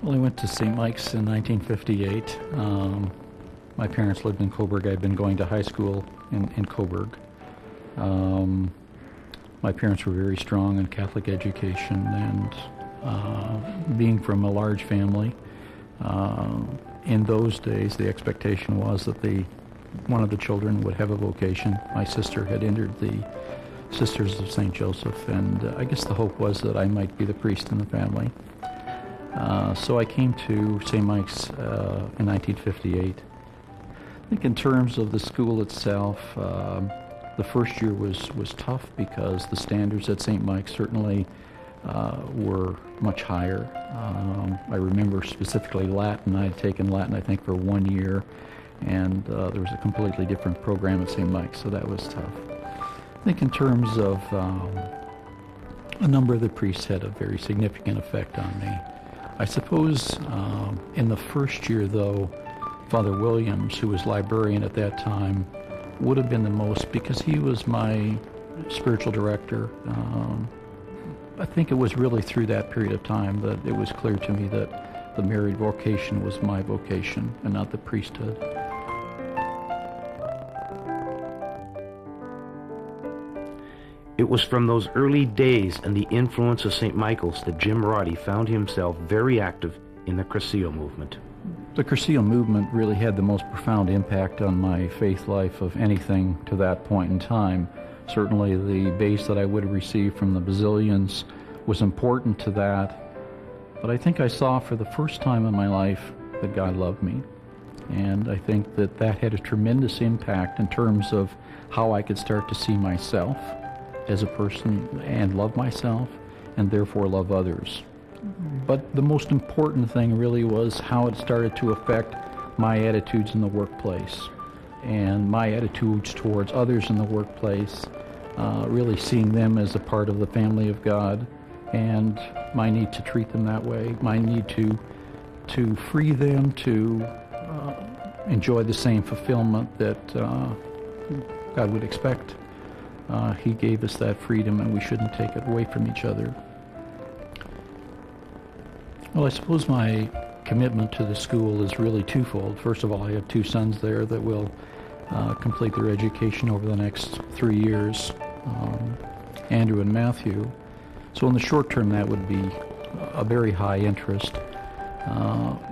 Well, I went to St. Mike's in 1958. My parents lived in Coburg. I'd been going to high school in Coburg. Um, my parents were very strong in Catholic education, and being from a large family, in those days the expectation was that one of the children would have a vocation. My sister had entered the Sisters of St. Joseph, and I guess the hope was that I might be the priest in the family. So I came to St. Mike's in 1958. I think in terms of the school itself, the first year was tough because the standards at St. Mike's certainly were much higher. I remember specifically Latin. I had taken Latin, I think, for 1 year, and there was a completely different program at St. Mike's, so that was tough. I think in terms of a number of the priests had a very significant effect on me. I suppose in the first year, though, Father Williams, who was librarian at that time, would have been the most, because he was my spiritual director. I think it was really through that period of time that it was clear to me that the married vocation was my vocation and not the priesthood. It was from those early days and the influence of St. Michael's that Jim Roddy found himself very active in the Cursillo movement. The Cursillo movement really had the most profound impact on my faith life of anything to that point in time. Certainly the base that I would have received from the Basilians was important to that, but I think I saw for the first time in my life that God loved me. And I think that that had a tremendous impact in terms of how I could start to see myself as a person and love myself, and therefore love others. But the most important thing really was how it started to affect my attitudes in the workplace and my attitudes towards others in the workplace, really seeing them as a part of the family of God, and my need to treat them that way, my need to free them to enjoy the same fulfillment that God would expect. He gave us that freedom, and we shouldn't take it away from each other. Well, I suppose my commitment to the school is really twofold. First of all, I have two sons there that will complete their education over the next 3 years, Andrew and Matthew. So in the short term, that would be a very high interest.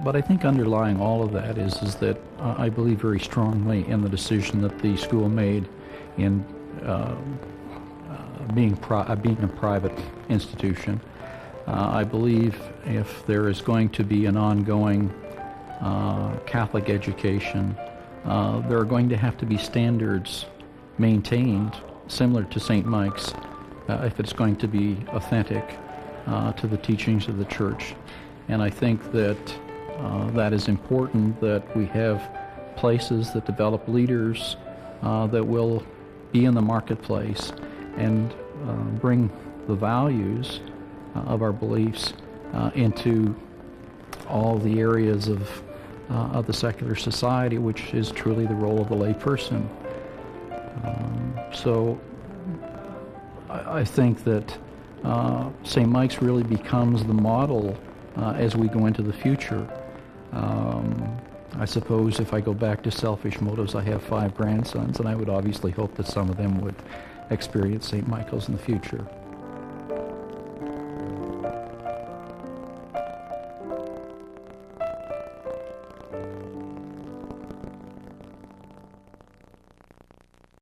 But I think underlying all of that is that I believe very strongly in the decision that the school made in being a private institution. I believe if there is going to be an ongoing Catholic education, there are going to have to be standards maintained similar to St. Mike's if it's going to be authentic to the teachings of the Church. And I think that that is important, that we have places that develop leaders that will be in the marketplace and bring the values of our beliefs into all the areas of the secular society, which is truly the role of the lay person. So I think that St. Mike's really becomes the model as we go into the future. I suppose if I go back to selfish motives, I have 5 grandsons, and I would obviously hope that some of them would experience St. Michael's in the future.